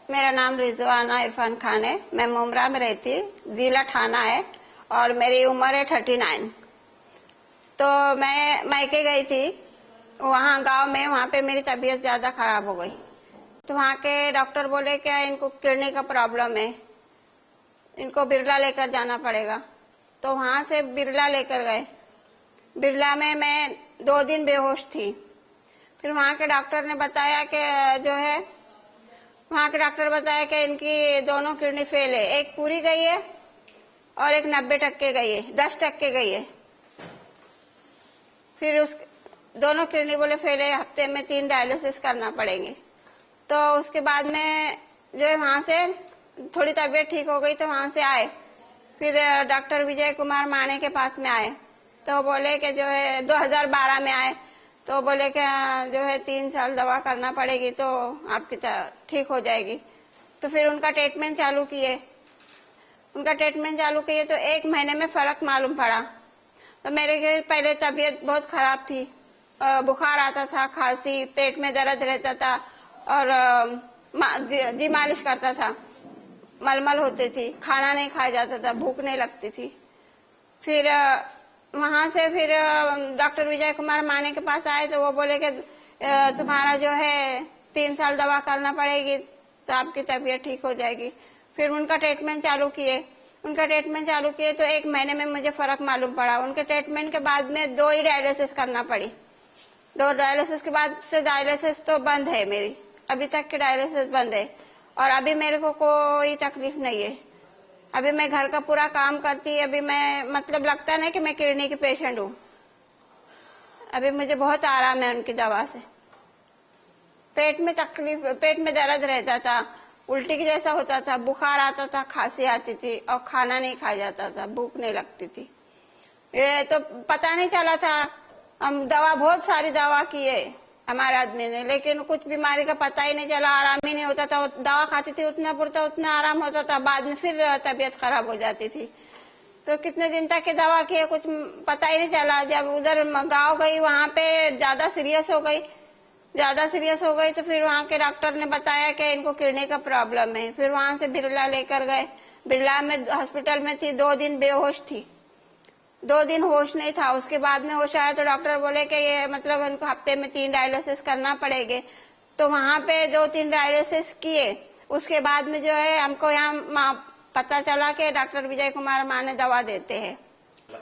मेरा नाम रिजवाना इरफान खान है। मैं मुमरा में रहती, जिला ठाना है और मेरी उम्र है 39। तो मैं मायके गई थी वहाँ गांव में। वहाँ पे मेरी तबीयत ज्यादा खराब हो गई तो वहाँ के डॉक्टर बोले क्या इनको किडनी का प्रॉब्लम है, इनको बिरला लेकर जाना पड़ेगा। तो वहाँ से बिरला लेकर गए। बिरला में मैं 2 दिन बेहोश थी। फिर वहाँ के डॉक्टर ने बताया कि वहाँ के डॉक्टर बताया कि इनकी दोनों किडनी फेल है, एक पूरी गई है और एक 90% गई है, 10% गई है। फिर उस दोनों किडनी बोले फेल है, हफ्ते में 3 डायलिसिस करना पड़ेंगे। तो उसके बाद में वहाँ से थोड़ी तबीयत ठीक हो गई तो वहाँ से आए। फिर डॉक्टर विजय कुमार माने के पास में आए तो बोले कि 2012 में आए तो बोले कि 3 साल दवा करना पड़ेगी तो आपकी ठीक हो जाएगी। तो फिर उनका ट्रीटमेंट चालू किए तो 1 महीने में फर्क मालूम पड़ा। तो मेरे पहले तबीयत बहुत खराब थी, बुखार आता था, खांसी, पेट में दर्द रहता था और जी मालिश करता था, मलमल होती थी, खाना नहीं खाया जाता था, भूख नहीं लगती थी। फिर वहां से फिर डॉक्टर विजय कुमार माने के पास आए तो वो बोले कि तुम्हारा 3 साल दवा करना पड़ेगी तो आपकी तबीयत ठीक हो जाएगी। फिर उनका ट्रीटमेंट चालू किए तो 1 महीने में मुझे फर्क मालूम पड़ा। उनके ट्रीटमेंट के बाद में 2 ही डायलिसिस करना पड़ी। 2 डायलिसिस के बाद से डायलिसिस तो बंद है मेरी, अभी तक की डायलिसिस बंद है और अभी मेरे को कोई तकलीफ नहीं है। अभी मैं घर का पूरा काम करती, अभी मैं मतलब लगता नहीं कि मैं किडनी की पेशेंट हूँ। अभी मुझे बहुत आराम है उनकी दवा से। पेट में दर्द रहता था, उल्टी के जैसा होता था, बुखार आता था, खांसी आती थी और खाना नहीं खाया जाता था, भूख नहीं लगती थी। ये तो पता नहीं चला था। हम बहुत सारी दवा किए हमारे आदमी ने, लेकिन कुछ बीमारी का पता ही नहीं चला, आराम ही नहीं होता था। दवा खाती थी उतना आराम होता था, बाद में फिर तबीयत खराब हो जाती थी। तो कितने दिन तक की दवा किए कुछ पता ही नहीं चला। जब उधर गाँव गई वहाँ पे ज्यादा सीरियस हो गई तो फिर वहाँ के डॉक्टर ने बताया कि इनको किडनी का प्रॉब्लम है। फिर वहाँ से बिरला लेकर गए। बिरला में हॉस्पिटल में थी, 2 दिन बेहोश थी, 2 दिन होश नहीं था। उसके बाद में होश आया तो डॉक्टर बोले कि ये मतलब इनको हफ्ते में 3 डायलिसिस करना पड़ेंगे। तो वहाँ पे 2-3 डायलिसिस किए। उसके बाद में हमको यहाँ पता चला कि डॉक्टर विजय कुमार माने दवा देते हैं।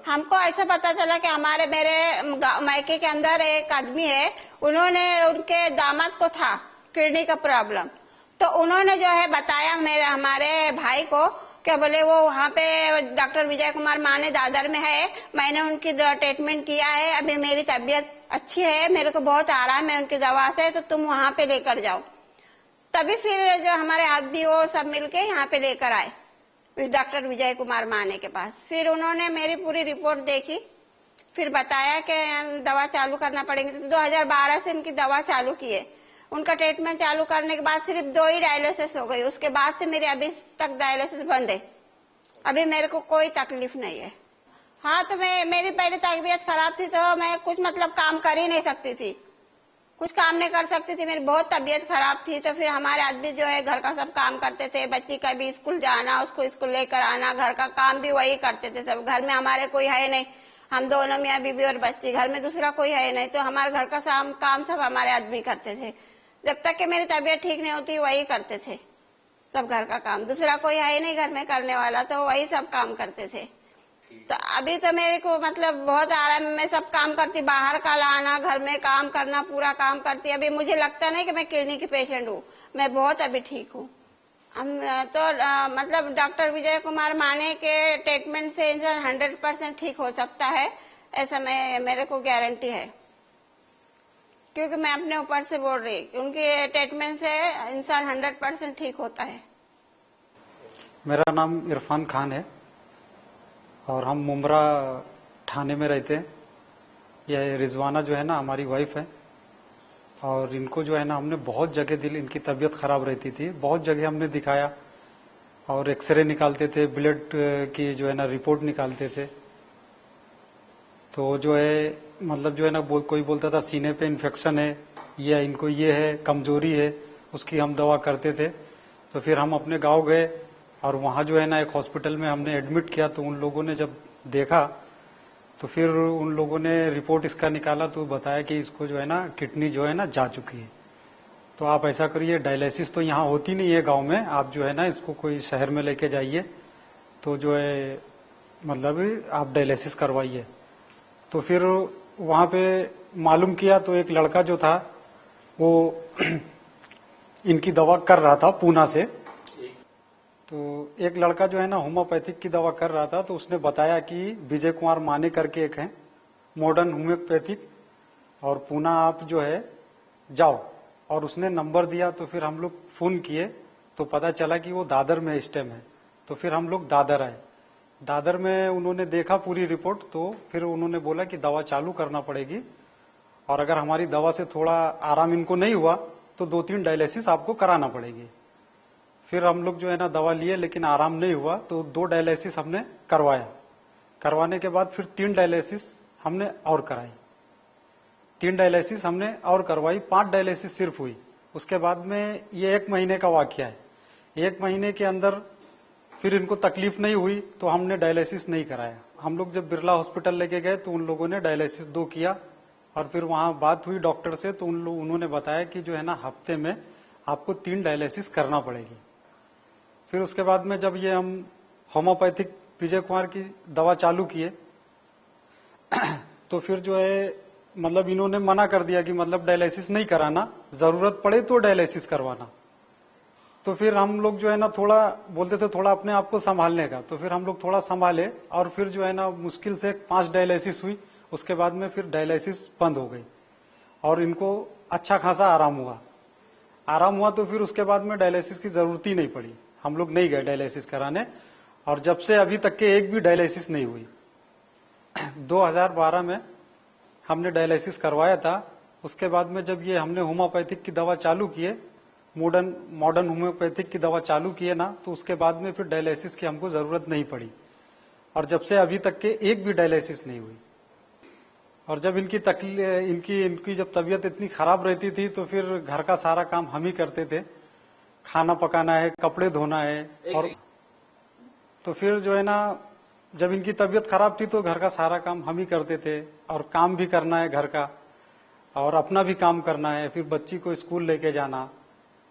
हमको ऐसा पता चला कि मेरे मायके के अंदर एक आदमी है, उनके दामाद को था किडनी का प्रॉब्लम। तो उन्होंने बताया हमारे भाई को, क्या बोले वो वहाँ पे डॉक्टर विजय कुमार माने दादर में है, मैंने उनकी ट्रीटमेंट किया है, अभी मेरी तबीयत अच्छी है, मेरे को बहुत आराम है उनकी दवा से, तो तुम वहाँ पे लेकर जाओ। तभी फिर हमारे आदमी और सब मिलके यहाँ पे लेकर आए डॉक्टर विजय कुमार माने के पास। फिर उन्होंने मेरी पूरी रिपोर्ट देखी, फिर बताया कि दवा चालू करना पड़ेगी। तो 2012 से उनकी दवा चालू किए। उनका ट्रीटमेंट चालू करने के बाद सिर्फ 2 ही डायलिसिस हो गई। उसके बाद से मेरी अभी तक डायलिसिस बंद है। अभी मेरे को कोई तकलीफ नहीं है। हाँ, तो मेरी पहले तबीयत खराब थी तो मैं कुछ मतलब काम कर ही नहीं सकती थी, कुछ काम नहीं कर सकती थी। मेरी बहुत तबीयत खराब थी तो फिर हमारे आदमी घर का सब काम करते थे। बच्ची का भी स्कूल जाना, उसको स्कूल लेकर आना, घर का काम भी वही करते थे सब। घर में हमारे कोई है नहीं, हम दोनों मियाँ बीबी और बच्ची, घर में दूसरा कोई है नहीं, तो हमारे घर का काम सब हमारे आदमी करते थे। जब तक कि मेरी तबीयत ठीक नहीं होती वही करते थे सब घर का काम। दूसरा कोई है ही नहीं घर में करने वाला, तो वही सब काम करते थे। तो अभी तो मेरे को मतलब बहुत आराम में सब काम करती, बाहर का लाना, घर में काम करना, पूरा काम करती। अभी मुझे लगता नहीं कि मैं किडनी की पेशेंट हूँ, मैं बहुत अभी ठीक हूँ। हम तो मतलब डॉक्टर विजय कुमार माने के ट्रीटमेंट से इंसान 100% ठीक हो सकता है, ऐसा मेरे को गारंटी है, क्योंकि मैं अपने ऊपर से बोल रही हूँ। उनके ट्रीटमेंट से इंसान 100% ठीक होता है। मेरा नाम इरफान खान है और हम मुमरा थाने में रहते हैं। यह रिजवाना ना हमारी वाइफ है और इनको ना हमने बहुत जगह इनकी तबीयत खराब रहती थी, बहुत जगह हमने दिखाया और एक्सरे निकालते थे, ब्लड की ना रिपोर्ट निकालते थे। तो मतलब ना कोई बोलता था सीने पे इन्फेक्शन है या इनको ये है, कमजोरी है, उसकी हम दवा करते थे। तो फिर हम अपने गांव गए और वहाँ जो है ना एक हॉस्पिटल में हमने एडमिट किया। तो उन लोगों ने जब देखा तो फिर उन लोगों ने रिपोर्ट इसका निकाला तो बताया कि इसको जो है ना किडनी जो है ना जा चुकी है। तो आप ऐसा करिए, डायलिसिस तो यहाँ होती नहीं है गांव में, आप जो है ना इसको कोई शहर में लेके जाइए तो जो है मतलब आप डायलिसिस करवाइए। तो फिर वहाँ पे मालूम किया तो एक लड़का जो था वो इनकी दवा कर रहा था पूना से। तो एक लड़का जो है ना होम्योपैथिक की दवा कर रहा था, तो उसने बताया कि विजय कुमार माने करके एक है मॉडर्न होम्योपैथिक, और पूना आप जो है जाओ, और उसने नंबर दिया। तो फिर हम लोग फोन किए तो पता चला कि वो दादर में इस टाइम है। तो फिर हम लोग दादर आए। दादर में उन्होंने देखा पूरी रिपोर्ट, तो फिर उन्होंने बोला कि दवा चालू करना पड़ेगी, और अगर हमारी दवा से थोड़ा आराम इनको नहीं हुआ तो 2-3 डायलिसिस आपको कराना पड़ेगी। फिर हम लोग जो है ना दवा लिए, लेकिन आराम नहीं हुआ तो 2 डायलिसिस हमने करवाया। करवाने के बाद फिर 3 डायलिसिस हमने और कराई, 3 डायलिसिस हमने और करवाई, 5 डायलिसिस सिर्फ हुई। उसके बाद में ये 1 महीने का वाकया है। 1 महीने के अंदर फिर इनको तकलीफ नहीं हुई तो हमने डायलिसिस नहीं कराया। हम लोग जब बिरला हॉस्पिटल लेके गए तो उन लोगों ने डायलिसिस 2 किया, और फिर वहां बात हुई डॉक्टर से तो उन्होंने बताया कि जो है ना हफ्ते में आपको 3 डायलिसिस करना पड़ेगी। फिर उसके बाद में जब ये हम होम्योपैथिक विजय कुमार की दवा चालू किए तो फिर जो है मतलब इन्होंने मना कर दिया कि मतलब डायलिसिस नहीं कराना, जरूरत पड़े तो डायलिसिस करवाना। तो फिर हम लोग जो है ना थोड़ा बोलते थे थोड़ा अपने आप को संभालने का, तो फिर हम लोग थोड़ा संभाले, और फिर जो है ना मुश्किल से 5 डायलिसिस हुई। उसके बाद में फिर डायलिसिस बंद हो गई और इनको अच्छा खासा आराम हुआ। तो फिर उसके बाद में डायलिसिस की जरूरत ही नहीं पड़ी, हम लोग नहीं गए डायलिसिस कराने, और जब से अभी तक के एक भी डायलिसिस नहीं हुई। 2012 में हमने डायलिसिस करवाया था। उसके बाद में जब ये हमने होम्योपैथिक की दवा चालू किए, मॉडर्न होम्योपैथिक की दवा चालू किए ना, तो उसके बाद में फिर डायलिसिस की हमको जरूरत नहीं पड़ी, और जब से अभी तक के एक भी डायलिसिस नहीं हुई। और जब इनकी जब तबीयत इतनी खराब रहती थी तो फिर घर का सारा काम हम ही करते थे, खाना पकाना है, कपड़े धोना है, और तो फिर जो है ना जब इनकी तबीयत खराब थी तो घर का सारा काम हम ही करते थे, और काम भी करना है घर का और अपना भी काम करना है, फिर बच्ची को स्कूल लेके जाना,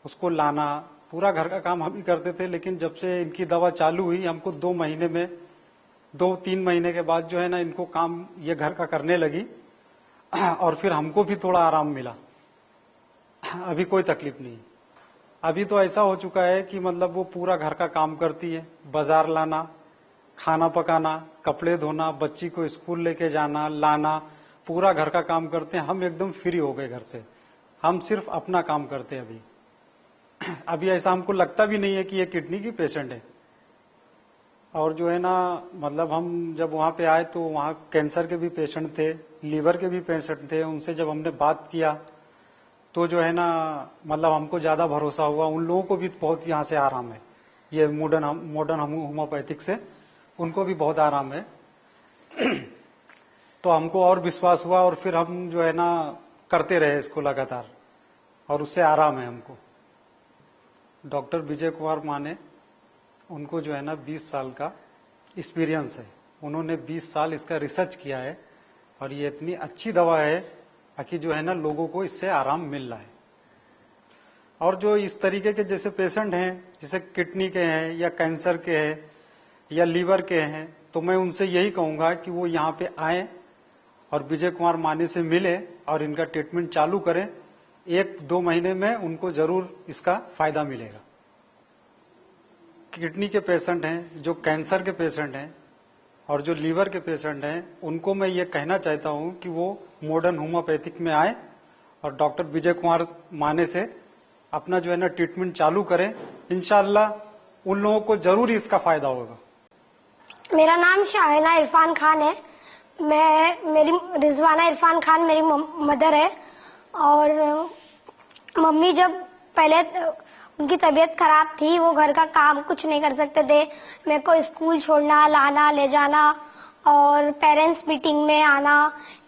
उसको लाना, पूरा घर का काम हम ही करते थे। लेकिन जब से इनकी दवा चालू हुई, हमको 2-3 महीने के बाद जो है ना इनको काम ये घर का करने लगी, और फिर हमको भी थोड़ा आराम मिला। अभी कोई तकलीफ नहीं। अभी तो ऐसा हो चुका है कि मतलब वो पूरा घर का काम करती है, बाजार लाना, खाना पकाना, कपड़े धोना, बच्ची को स्कूल लेके जाना, लाना, पूरा घर का काम करते हैं। हम एकदम फ्री हो गए घर से, हम सिर्फ अपना काम करते हैं। अभी ऐसा हमको लगता भी नहीं है कि ये किडनी की पेशेंट है। और जो है ना मतलब हम जब वहाँ पे आए तो वहाँ कैंसर के भी पेशेंट थे, लीवर के भी पेशेंट थे। उनसे जब हमने बात किया तो जो है ना मतलब हमको ज्यादा भरोसा हुआ। उन लोगों को भी बहुत यहाँ से आराम है, ये मॉडर्न होम्योपैथिक से उनको भी बहुत आराम है। तो हमको और विश्वास हुआ, और फिर हम जो है ना करते रहे इसको लगातार, और उससे आराम है हमको। डॉक्टर विजय कुमार माने, उनको जो है ना 20 साल का एक्सपीरियंस है। उन्होंने 20 साल इसका रिसर्च किया है, और ये इतनी अच्छी दवा है कि जो है ना लोगों को इससे आराम मिल रहा है। और जो इस तरीके के जैसे पेशेंट हैं, जैसे किडनी के हैं या कैंसर के हैं या लीवर के हैं, तो मैं उनसे यही कहूंगा कि वो यहाँ पे आए और विजय कुमार माने से मिले और इनका ट्रीटमेंट चालू करें। 1-2 महीने में उनको जरूर इसका फायदा मिलेगा। किडनी के पेशेंट हैं, जो कैंसर के पेशेंट हैं और जो लीवर के पेशेंट हैं, उनको मैं ये कहना चाहता हूं कि वो मॉडर्न होम्योपैथिक में आए और डॉक्टर विजय कुमार माने से अपना जो है ना ट्रीटमेंट चालू करें। इंशाअल्लाह उन लोगों को जरूर इसका फायदा होगा। मेरा नाम शाहिना इरफान खान है। मेरी रिजवाना इरफान खान मेरी मदर है। और मम्मी जब पहले उनकी तबीयत खराब थी, वो घर का काम कुछ नहीं कर सकते थे। मेरे को स्कूल छोड़ना, लाना, ले जाना और पेरेंट्स मीटिंग में आना,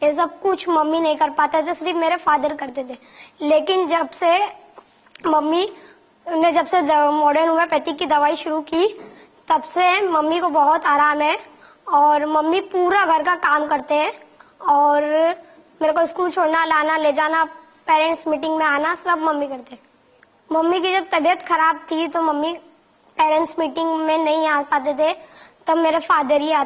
ये सब कुछ मम्मी नहीं कर पाते थे, सिर्फ मेरे फादर करते थे। लेकिन जब से मम्मी ने जब से मॉडर्न होम्योपैथिक की दवाई शुरू की तब से मम्मी को बहुत आराम है और मम्मी पूरा घर का काम करते हैं और मेरे को स्कूल छोड़ना, लाना, ले जाना, पेरेंट्स मीटिंग में आना सब मम्मी करते हैं। मम्मी की जब तबीयत खराब थी तो मम्मी पेरेंट्स मीटिंग में नहीं आ पाते थे, तब मेरे फादर ही आते